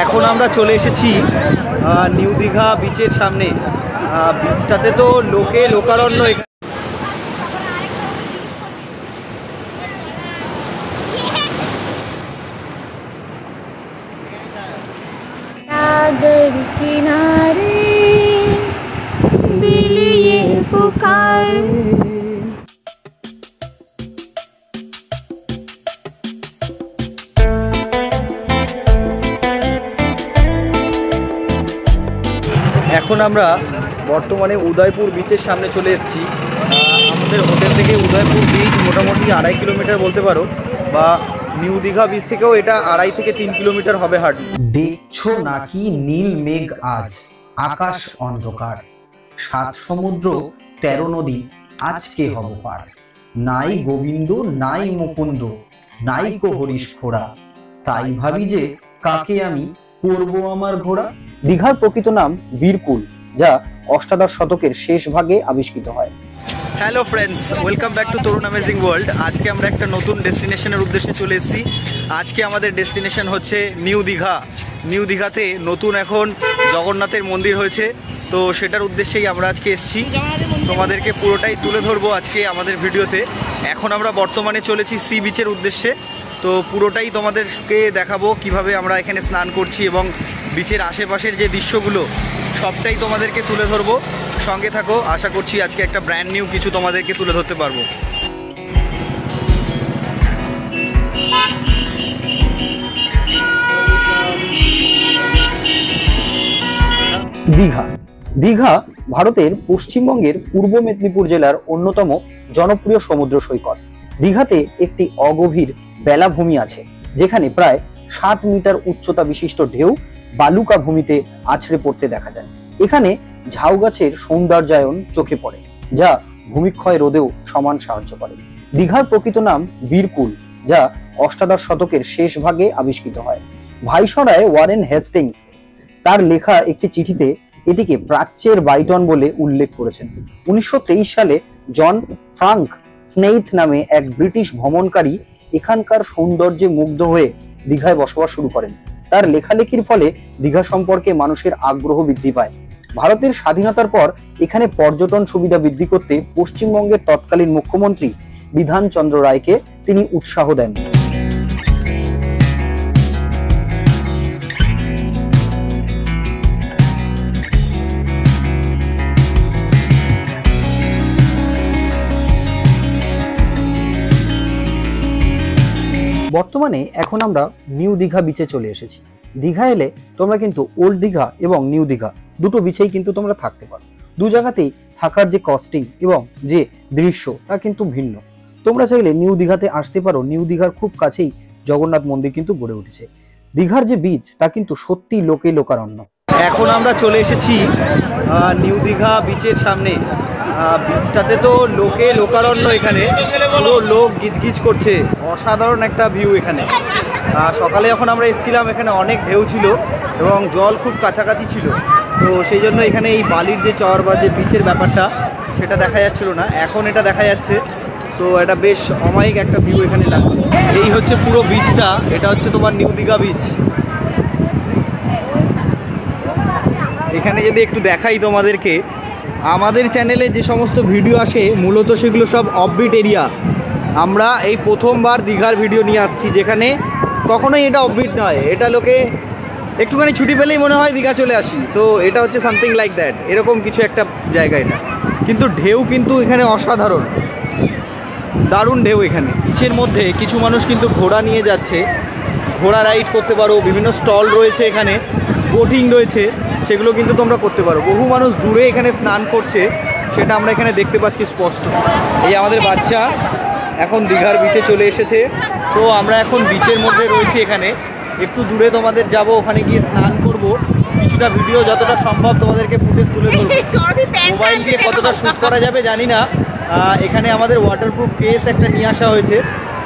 এখন আমরা চলে এসেছি নিউ দীঘা বিচের সামনে। বিচটাতে তো লোকারণ্য। सागर किनारे बिलिए पुकार। এখন আমরা বর্তমানে উদয়পুর বিচের সামনে চলে এসেছি। আমাদের হোটেল থেকে উদয়পুর বিচ মোটামুটি 2.5 কিলোমিটার বলতে পারো, বা নিউ দীঘা বিচ থেকেও এটা 2.5 থেকে 3 কিলোমিটার হবে হাঁটু। দেখছো নাকি নীল মেঘ আজ, আকাশ অন্ধকার, 7 সমুদ্র 13 নদী আজকে হব পার। নাই গোবিন্দ নাই মুকুন্দ নাই কো হরিশ খোড়া, তাই ভাবি যে কাকে আমি করব আমার ঘোড়া। দীঘার প্রকৃত নাম বীরকুল, যা অষ্টাদশ শতকের শেষ ভাগে আবিষ্কৃত হয়। Hello friends, welcome back to Tarun amazing world. আজকে আমরা একটা নতুন ডেস্টিনেশনের উদ্দেশ্যে চলে এসেছি। আজকে আমাদের ডেস্টিনেশন হচ্ছে নিউ দীঘা। নিউ দীঘাতে নতুন এখন জগন্নাথের মন্দির হয়েছে, তো সেটার উদ্দেশ্যেই আমরা আজকে এসেছি। তোমাদেরকে পুরোটাই তুলে ধরবো আজকে আমাদের ভিডিওতে। এখন আমরা বর্তমানে চলেছি সি বিচের উদ্দেশ্যে, তো পুরোটাই তোমাদেরকে দেখাবো কিভাবে আমরা এখানে স্নান করছি এবং বিচের আশেপাশের যে দৃশ্যগুলো সবটাই তোমাদেরকে তুলে ধরবো। সঙ্গে থাকো, আশা করছি আজকে একটা ব্র্যান্ড নিউ কিছু তোমাদেরকে তুলে ধরতে পারবো। দীঘা। দীঘা ভারতের পশ্চিমবঙ্গের পূর্ব মেদিনীপুর জেলার অন্যতম জনপ্রিয় সমুদ্র সৈকত। দীঘাতে একটি অগভীর বেলাভূমি আছে, যেখানে প্রায় 7 মিটার উচ্চতা বিশিষ্ট ঢেউ বালুকা ভূমিতে আছড়ে পড়তে দেখা যায়। এখানে ঝাউ গাছের সৌন্দর্যায়ন চোখে পড়ে, যা ভূমিক্ষয় রোধেও সমান সাহায্য করে। দীঘার প্রকৃত নাম বীরকুল, যা অষ্টাদশ শতকের শেষ ভাগে আবিষ্কৃত হয়। ভাইসরয় ওয়ারেন হেস্টিংস তার লেখা একটি চিঠিতে এটিকে প্রাচ্যের বাইটন বলে উল্লেখ করেছেন। 1923 সালে জন ফ্রাঙ্ক স্নেইথ নামে এক ব্রিটিশ ভ্রমণকারী এখানকার সৌন্দর্যে মুগ্ধ হয়ে দীঘায় বসবাস শুরু করেন। তার লেখালেখির ফলে দীঘা সম্পর্কে মানুষের আগ্রহ বৃদ্ধি পায়। ভারতের স্বাধীনতার পর এখানে পর্যটন সুবিধা বৃদ্ধি করতে পশ্চিমবঙ্গের তৎকালীন মুখ্যমন্ত্রী বিধান চন্দ্র রায়কে তিনি উৎসাহ দেন। বর্তমানে এখন আমরা নিউ দীঘা বিচে চলে এসেছি। দীঘা এলে তোমরা কিন্তু ওল্ড দীঘা এবং নিউ দীঘা দুটো বিচেই কিন্তু তোমরা থাকতে পারো। দু জায়গাতেই থাকার যে কস্টিং এবং যে দৃশ্য তা কিন্তু ভিন্ন। তোমরা চাইলে নিউ দীঘাতে আসতে পারো। নিউ দীঘার খুব কাছেই জগন্নাথ মন্দির কিন্তু গড়ে উঠেছে। দীঘার যে বিচ তা কিন্তু সত্যি লোকারণ্য। এখন আমরা চলে এসেছি নিউ দীঘা বিচের সামনে। বিচটাতে তো লোকারণ্য, এখানে পুরো লোক গিজগিজ করছে। অসাধারণ একটা ভিউ এখানে। সকালে যখন আমরা এসেছিলাম এখানে অনেক ঢেউ ছিল এবং জল খুব কাছাকাছি ছিল, তো সেই জন্য এখানে এই বালির যে চর বা যে বিচের ব্যাপারটা সেটা দেখা যাচ্ছিল না। এখন এটা দেখা যাচ্ছে, সো এটা বেশ অমায়িক একটা ভিউ এখানে লাগছে। এই হচ্ছে পুরো বিচটা, এটা হচ্ছে তোমার নিউ দীঘা বিচ। এখানে যদি একটু দেখাই তোমাদেরকে, আমাদের চ্যানেলে যে সমস্ত ভিডিও আসে মূলত সেগুলো সব অফবিট এরিয়া। আমরা এই প্রথমবার দীঘার ভিডিও নিয়ে আসছি, যেখানে কখনোই এটা অফবিট নয়। এটা লোকে একটুখানি ছুটি পেলেই মনে হয় দীঘা চলে আসি, তো এটা হচ্ছে সামথিং লাইক দ্যাট, এরকম কিছু একটা জায়গা এটা। কিন্তু ঢেউ কিন্তু এখানে অসাধারণ, দারুণ ঢেউ এখানে। বিচের মধ্যে কিছু মানুষ কিন্তু ঘোড়া নিয়ে যাচ্ছে, ঘোড়া রাইড করতে পারো। বিভিন্ন স্টল রয়েছে এখানে, বোটিং রয়েছে, সেগুলো কিন্তু তোমরা করতে পারো। বহু মানুষ দূরে এখানে স্নান করছে, সেটা আমরা এখানে দেখতে পাচ্ছি স্পষ্ট। এই আমাদের বাচ্চা এখন দীঘার বিচে চলে এসেছে, তো আমরা এখন বিচের মধ্যে রয়েছি। এখানে একটু দূরে তোমাদের যাব, ওখানে গিয়ে স্নান করব। কিছুটা ভিডিও যতটা সম্ভব তোমাদেরকে ফুটেজ তুলে ধরবো। মোবাইল দিয়ে কতটা শ্যুট করা যাবে জানি না। এখানে আমাদের ওয়াটারপ্রুফ কেস একটা নিয়ে আসা হয়েছে,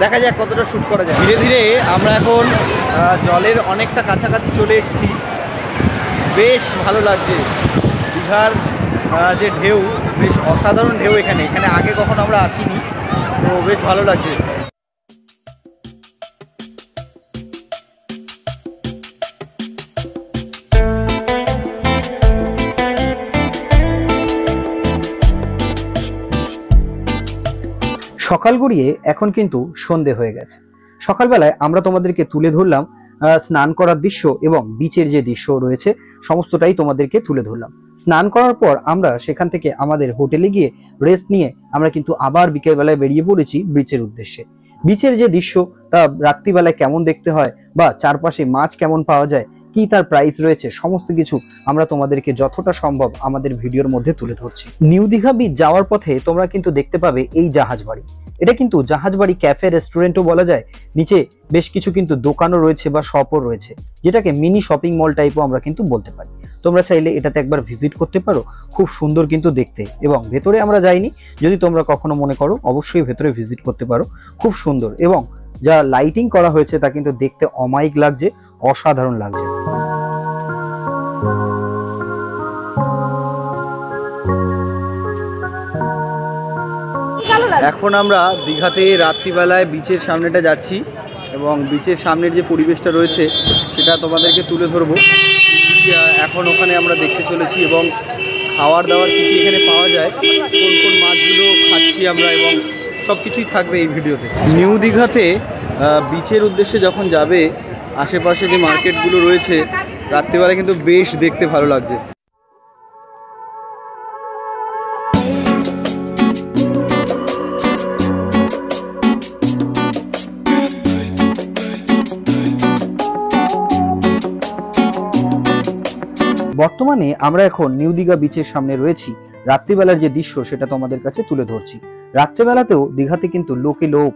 দেখা যাক কতটা শ্যুট করা যায়। ধীরে ধীরে আমরা এখন জলের অনেকটা কাছাকাছি চলে এসেছি। বেশ ভালো লাগছে। দীঘার যে ঢেউ, বেশ অসাধারণ ঢেউ এখানে। আগে কখনো আমরা আসিনি, তো বেশ ভালো লাগছে। সকাল গড়িয়ে এখন কিন্তু সন্ধে হয়ে গেছে। সকালবেলায় আমরা তোমাদেরকে তুলে ধরলাম স্নান করার দৃশ্য এবং বিচের যে দৃশ্য রয়েছে সমস্তটাই তোমাদেরকে তুলে ধরলাম। স্নান করার পর আমরা সেখান থেকে আমাদের হোটেলে গিয়ে রেস্ট নিয়ে আমরা কিন্তু আবার বিকেলবেলায় বেরিয়ে পড়েছি বিচের উদ্দেশ্যে। বিচের যে দৃশ্য তা রাত্রিবেলায় কেমন দেখতে হয় বা চারপাশে মাছ কেমন পাওয়া যায়, কি তার প্রাইস রয়েছে, সমস্ত কিছু আমরা তোমাদেরকে যতটা সম্ভব আমাদের ভিডিওর মধ্যে তুলে ধরছি। নিউ দীঘা বিচ যাওয়ার পথে তোমরা কিন্তু দেখতে পাবে এই জাহাজ বাড়ি। এটা কিন্তু জাহাজ বাড়ি ক্যাফে রেস্টুরেন্টও বলা যায়। নিচে বেশ কিছু কিন্তু দোকানও রয়েছে বা শপও রয়েছে, যেটাকে মিনি শপিং মল টাইপও আমরা কিন্তু বলতে পারি। তোমরা চাইলে এটাতে একবার ভিজিট করতে পারো, খুব সুন্দর কিন্তু দেখতে। এবং ভেতরে আমরা যাইনি, যদি তোমরা কখনো মনে করো অবশ্যই ভেতরে ভিজিট করতে পারো, খুব সুন্দর। এবং যা লাইটিং করা হয়েছে তা কিন্তু দেখতে অমায়িক লাগছে, অসাধারণ লাগছে। এখন আমরা দীঘাতে রাত্রিবেলায় বিচের সামনেটা যাচ্ছি এবং বিচের সামনের যে পরিবেশটা রয়েছে সেটা তোমাদেরকে তুলে ধরবো। এখন ওখানে আমরা দেখতে চলেছি এবং খাওয়ার দাওয়ার কী কী এখানে পাওয়া যায়, কোন কোন মাছগুলো খাচ্ছি আমরা, এবং সব কিছুই থাকবে এই ভিডিওতে। নিউ দীঘাতে বিচের উদ্দেশ্যে যখন যাবে, আশেপাশে যে মার্কেটগুলো রয়েছে রাত্রিবেলা কিন্তু বেশ দেখতে ভালো লাগছে। বর্তমানে আমরা এখন নিউ দীঘা বিচের সামনে রয়েছি। রাত্রিবেলার যে দৃশ্য সেটা তোমাদের কাছে তুলে ধরছি। রাত্রিবেলাতেও দীঘাতে কিন্তু লোকে লোক,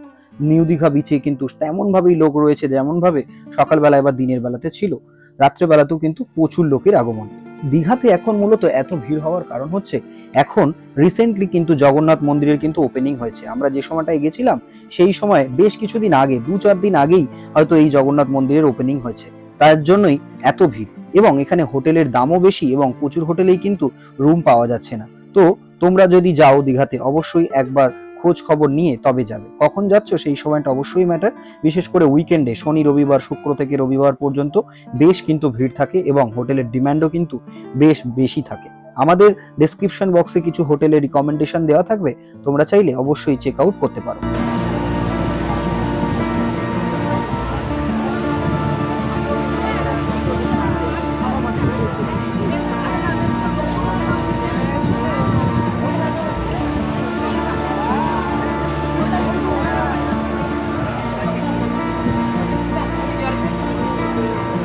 নিউ দীঘা বিচে কিন্তু তেমন ভাবেই লোক রয়েছে যেমন ভাবে সকালবেলায় বা দিনের বেলাতে ছিল। রাত্রেবেলাতেও কিন্তু প্রচুর লোকের আগমন। দীঘাতে এখন মূলত এত ভিড় হওয়ার কারণ হচ্ছে এখন রিসেন্টলি কিন্তু জগন্নাথ মন্দিরের কিন্তু ওপেনিং হয়েছে। আমরা যে সময়টায় গেছিলাম সেই সময় বেশ কিছুদিন আগে, 2-4 দিন আগেই হয়তো এই জগন্নাথ মন্দিরের ওপেনিং হয়েছে। তার জন্যই এত ভিড়। এবং এখানে হোটেলের দামও বেশি এবং প্রচুর হোটেলেই কিন্তু রুম পাওয়া যাচ্ছে না। তো তোমরা যদি যাও দীঘাতে অবশ্যই একবার খোঁজ খবর নিয়ে তবে যাবে। কখন যাচ্ছ সেই সময়টা অবশ্যই ম্যাটার। বিশেষ করে উইকেন্ডে, শনি রবিবার, শুক্র থেকে রবিবার পর্যন্ত বেশ কিন্তু ভিড় থাকে এবং হোটেলের ডিমান্ডও কিন্তু বেশ বেশি থাকে। আমাদের ডেসক্রিপশন বক্সে কিছু হোটেলের রিকমেন্ডেশন দেওয়া থাকবে, তোমরা চাইলে অবশ্যই চেক আউট করতে পারো।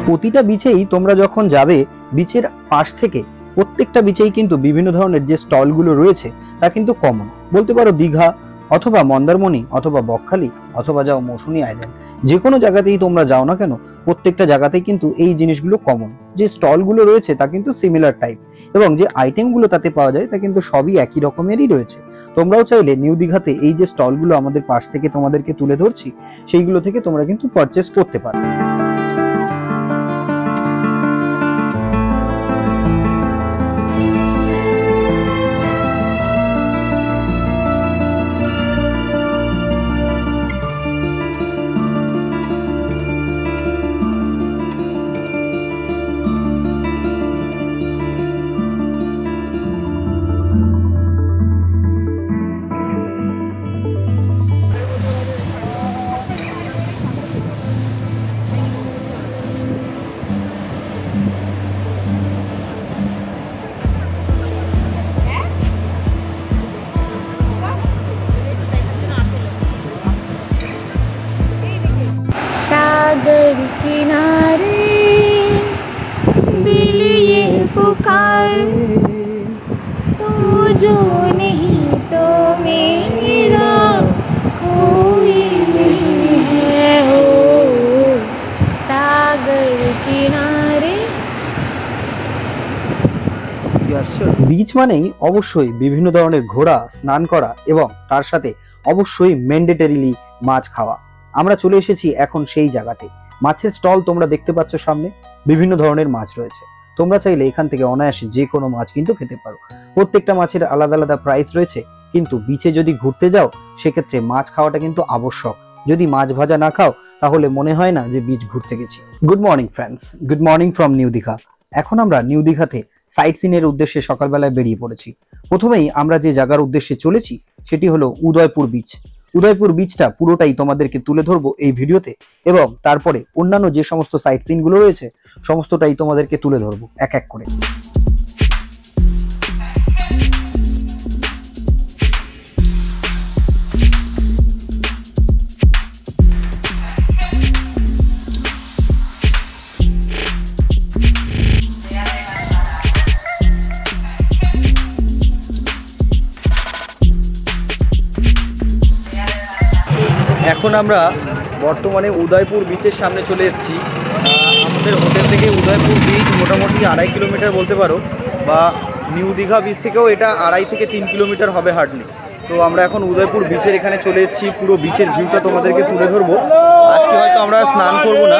প্রতিটা বিচেই তোমরা যখন যাবে, বিচের পাশ থেকে প্রত্যেকটা বিচেই কিন্তু বিভিন্ন ধরনের যে স্টলগুলো রয়েছে তা কিন্তু কমন। বলতে পারো দীঘা অথবা মন্দারমণি অথবা বকখালি অথবা যাও মৌসুমী আইল্যান্ড, যে কোনো জায়গাতেই তোমরা যাও না কেন, প্রত্যেকটা জায়গাতেই কিন্তু এই জিনিসগুলো কমন। যে স্টলগুলো রয়েছে তা কিন্তু সিমিলার টাইপ এবং যে আইটেমগুলো তাতে পাওয়া যায় তা কিন্তু সবই একই রকমেরই রয়েছে। তোমরাও চাইলে নিউ দীঘাতে এই যে স্টলগুলো আমাদের পাশ থেকে তোমাদেরকে তুলে ধরছি সেইগুলো থেকে তোমরা কিন্তু পারচেস করতে পারো। सागर किनारे दिल ये पुकार, तू जो नहीं तो मेरा कोई नहीं है हो सागर किनारे। বিচ মানেই অবশ্যই বিভিন্ন ধরনের ঘোরা, স্নান করা এবং তার সাথে অবশ্যই ম্যান্ডেটরিলি মাছ খাওয়া। আমরা চলে এসেছি এখন সেই জায়গাতে। মাছের স্টল তোমরা দেখতে পাচ্ছ সামনে, বিভিন্ন ধরনের মাছ রয়েছে। তোমরা চাইলে এখান থেকে অনায়াসে যে কোনো মাছ কিন্তু খেতে পারো। প্রত্যেকটা মাছের আলাদা আলাদা প্রাইস রয়েছে, কিন্তু বিচে যদি ঘুরতে যাও সেক্ষেত্রে মাছ খাওয়াটা কিন্তু আবশ্যক। যদি মাছ ভাজা না খাও তাহলে মনে হয় না যে বিচ ঘুরতে গেছি। Good morning friends, good morning from new Digha. এখন আমরা নিউ দীঘাতে সাইট সিনের উদ্দেশ্যে সকালবেলায় বেরিয়ে পড়েছি। প্রথমেই আমরা যে জায়গার উদ্দেশ্যে চলেছি সেটি হলো উদয়পুর বিচ। উদয়পুর বিচটা পুরোটাই তোমাদেরকে তুলে ধরবো এই ভিডিওতে, এবং তারপরে অন্যান্য যে সমস্ত সাইট সিনগুলো রয়েছে সমস্তটাই তোমাদেরকে তুলে ধরবো এক এক করে। এখন আমরা বর্তমানে উদয়পুর বিচের সামনে চলে এসেছি। আমাদের হোটেল থেকে উদয়পুর বিচ মোটামুটি 2.5 কিলোমিটার বলতে পারো, বা নিউ দীঘা বিচ থেকেও এটা 2.5 থেকে 3 কিলোমিটার হবে হার্ডলি। তো আমরা এখন উদয়পুর বিচের এখানে চলে এসেছি, পুরো বিচের ভিউটা তোমাদেরকে তুলে ধরবো। আজকে হয়তো আমরা স্নান করবো না।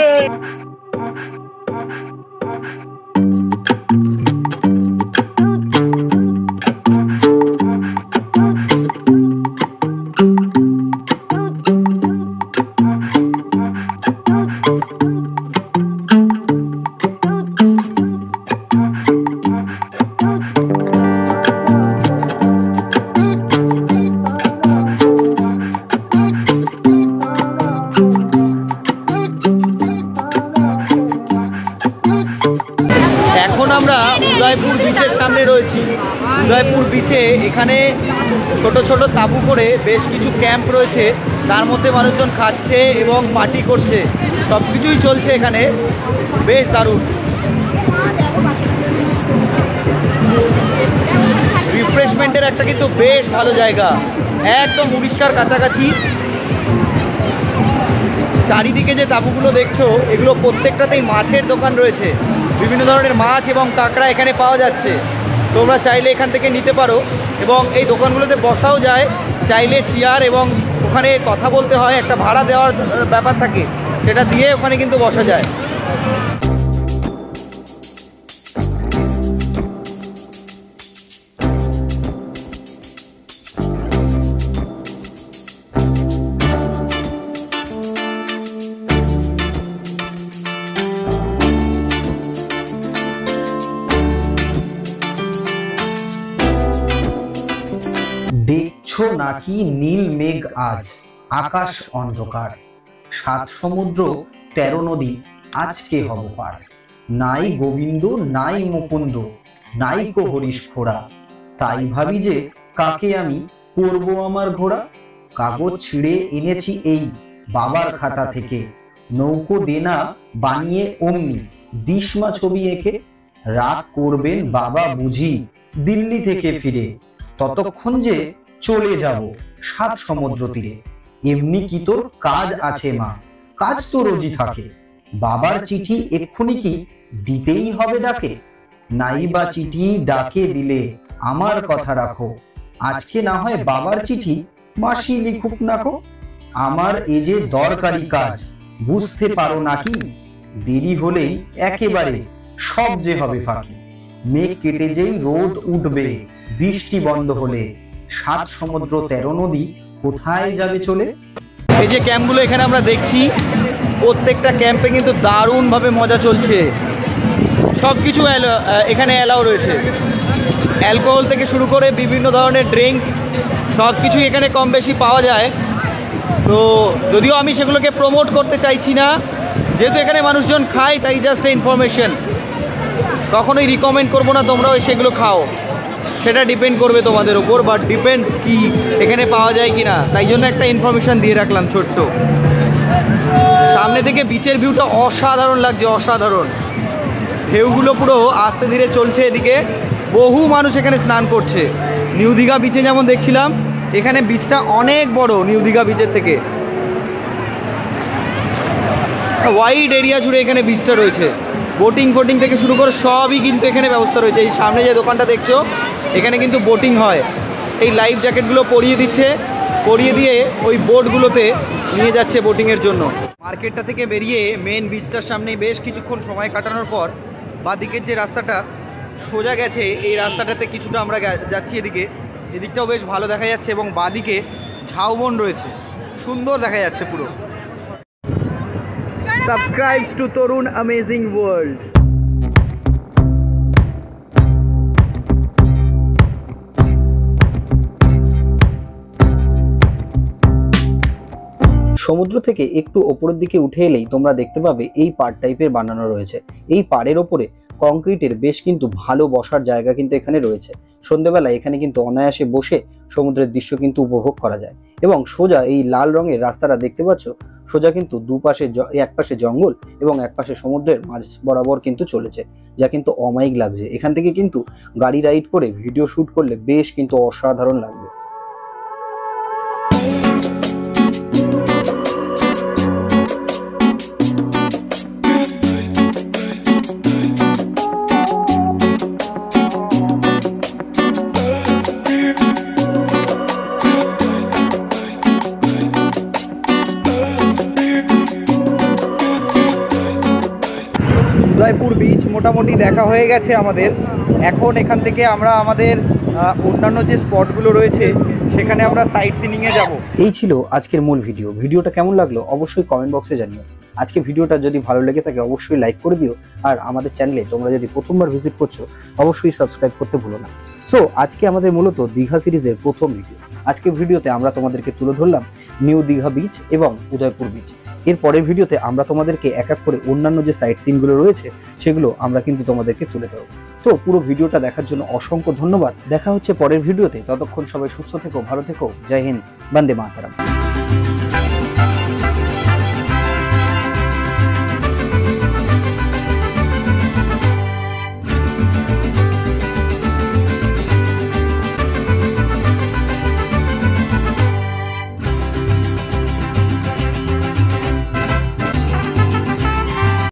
এখন আমরা উদয়পুর বিচের সামনে রয়েছি। উদয়পুর বিচে এখানে ছোট ছোট তাঁবু করে বেশ কিছু ক্যাম্প রয়েছে, তার মধ্যে মানুষজন খাচ্ছে এবং পার্টি করছে, সব কিছুই চলছে এখানে, বেশ দারুণ। রিফ্রেশমেন্টের একটা কিন্তু বেশ ভালো জায়গা, একদম উড়িষ্যার কাছাকাছি। চারিদিকে যে তাঁবুগুলো দেখছো এগুলো প্রত্যেকটাতেই মাছের দোকান রয়েছে, বিভিন্ন ধরনের মাছ এবং কাঁকড়া এখানে পাওয়া যাচ্ছে। তোমরা চাইলে এখান থেকে নিতে পারো, এবং এই দোকানগুলোতে বসাও যায়। চাইলে চেয়ার এবং ওখানে কথা বলতে হয়, একটা ভাড়া দেওয়ার ব্যাপার থাকে, সেটা দিয়ে ওখানে কিন্তু বসা যায়। দেখছো নাকি নীল মেঘ আজ, আকাশ অন্ধকার, 7 সমুদ্র 13 নদী আজকে হব পার। নাই গোবিন্দ নাই মুকুন্দ, নাই কো হরিশ খোড়া, তাই ভাবি যে কাকে আমি করব আমার ঘোড়া। কাগজ ছিঁড়ে এনেছি এই বাবার খাতা থেকে, নৌকো দেনা বানিয়ে অমনি দিশমা ছবি এঁকে। রাগ করবেন বাবা বুঝি দিল্লি থেকে ফিরে, ততক্ষণ যে চলে যাব 7 সমুদ্র তীরে। এমনি কি তোর কাজ আছে মা, কাজ তো রোজই থাকে, বাবার চিঠি এক্ষুনি কি দিতেই হবে ডাকে। নাই বা চিঠি ডাকে দিলে আমার কথা রাখো, আজকে না হয় বাবার চিঠি মাসি লিখুক নাকো। আমার এ যে দরকারি কাজ বুঝতে পারো নাকি, দেরি হলেই একেবারে সব যে হবে ফাঁকি। মেঘ কেটে যেই রোদ উঠবে, বৃষ্টি বন্ধ হলে, 7 সমুদ্র 13 নদী কোথায় যাবে চলে। এই যে ক্যাম্পগুলো এখানে আমরা দেখছি, প্রত্যেকটা ক্যাম্পে কিন্তু দারুণভাবে মজা চলছে। সব কিছু এখানে অ্যালাউ রয়েছে, অ্যালকোহল থেকে শুরু করে বিভিন্ন ধরনের ড্রিঙ্কস সব কিছুই এখানে কম বেশি পাওয়া যায়। তো যদিও আমি সেগুলোকে প্রমোট করতে চাইছি না, যেহেতু এখানে মানুষজন খায়, তাই জাস্ট ইনফরমেশন, কখনোই রিকমেন্ড করবো না তোমরাও সেগুলো খাও, সেটা ডিপেন্ড করবে তোমাদের ওপর, বাট ডিপেন্ডস কি এখানে পাওয়া যায় কি না, তাই জন্য একটা ইনফরমেশন দিয়ে রাখলাম ছোট্ট। সামনে থেকে বিচের ভিউটা অসাধারণ লাগছে, অসাধারণ। ঢেউগুলো পুরো আস্তে ধীরে চলছে, এদিকে বহু মানুষ এখানে স্নান করছে। নিউ দীঘা বিচে যেমন দেখছিলাম, এখানে বিচটা অনেক বড় নিউ দীঘা বিচের থেকে, ওয়াইড এরিয়া জুড়ে এখানে বিচটা রয়েছে। বোটিং ফোটিং থেকে শুরু করে সবই কিন্তু এখানে ব্যবস্থা রয়েছে। এই সামনে যে দোকানটা দেখছো এখানে কিন্তু বোটিং হয়, এই লাইফ জ্যাকেটগুলো পরিয়ে দিচ্ছে, পরিয়ে দিয়ে ওই বোটগুলোতে নিয়ে যাচ্ছে বোটিংয়ের জন্য। মার্কেটটা থেকে বেরিয়ে মেন বিচটার সামনে বেশ কিছুক্ষণ সময় কাটানোর পর বাঁদিকের যে রাস্তাটা সোজা গেছে, এই রাস্তাটাতে কিছুটা আমরা যাচ্ছি এদিকে, এদিকটাও বেশ ভালো দেখা যাচ্ছে, এবং বাঁদিকে ঝাউবন রয়েছে, সুন্দর দেখা যাচ্ছে পুরো। Subscribe to Tarun amazing world. সমুদ্র থেকে একটু ওপরের দিকে উঠে এলেই তোমরা দেখতে পাবে এই পাড় টাইপের বানানো রয়েছে। এই পাড়ের ওপরে কংক্রিটের বেশ কিন্তু ভালো বসার জায়গা কিন্তু এখানে রয়েছে। সন্ধ্যেবেলা এখানে কিন্তু অনায়াসে বসে সমুদ্রের দৃশ্য কিন্তু উপভোগ করা যায়। এবং সোজা এই লাল রঙের রাস্তাটা দেখতে পাচ্ছ, সোজা কিন্তু দুপাশে এক পাশে জঙ্গল এবং এক পাশে সমুদ্রের মাঝ বরাবর কিন্তু চলেছে, যা কিন্তু অমায়িক লাগছে। এখান থেকে কিন্তু গাড়ি রাইড করে ভিডিও শুট করলে বেশ কিন্তু অসাধারণ লাগবে। উদয়পুর বিচ মোটামুটি দেখা হয়ে গেছে আমাদের। এখন এখান থেকে আমরা আমাদের অন্যান্য যে স্পটগুলো রয়েছে সেখানে আমরা সাইট সিনিংয়ে যাব। এই ছিল আজকের মূল ভিডিও। ভিডিওটা কেমন লাগলো অবশ্যই কমেন্ট বক্সে জানিও। আজকে ভিডিওটা যদি ভালো লেগে থাকে অবশ্যই লাইক করে দিও। আর আমাদের চ্যানেলে তোমরা যদি প্রথমবার ভিজিট করছো অবশ্যই সাবস্ক্রাইব করতে ভুলো না। সো আজকে আমাদের মূলত দীঘা সিরিজের প্রথম ভিডিও। আজকে ভিডিওতে আমরা তোমাদেরকে তুলে ধরলাম নিউ দীঘা বিচ এবং উদয়পুর বিচ। এর পরের ভিডিওতে আমরা তোমাদেরকে এক এক করে অন্যান্য যে সাইট সিনগুলো রয়েছে সেগুলো আমরা কিন্তু তোমাদেরকে তুলে দেবো। তো পুরো ভিডিওটা দেখার জন্য অসংখ্য ধন্যবাদ। দেখা হচ্ছে পরের ভিডিওতে। ততক্ষণ সবাই সুস্থ থেকো, ভালো থেকো। জয় হিন্দ, বন্দে মাতরম।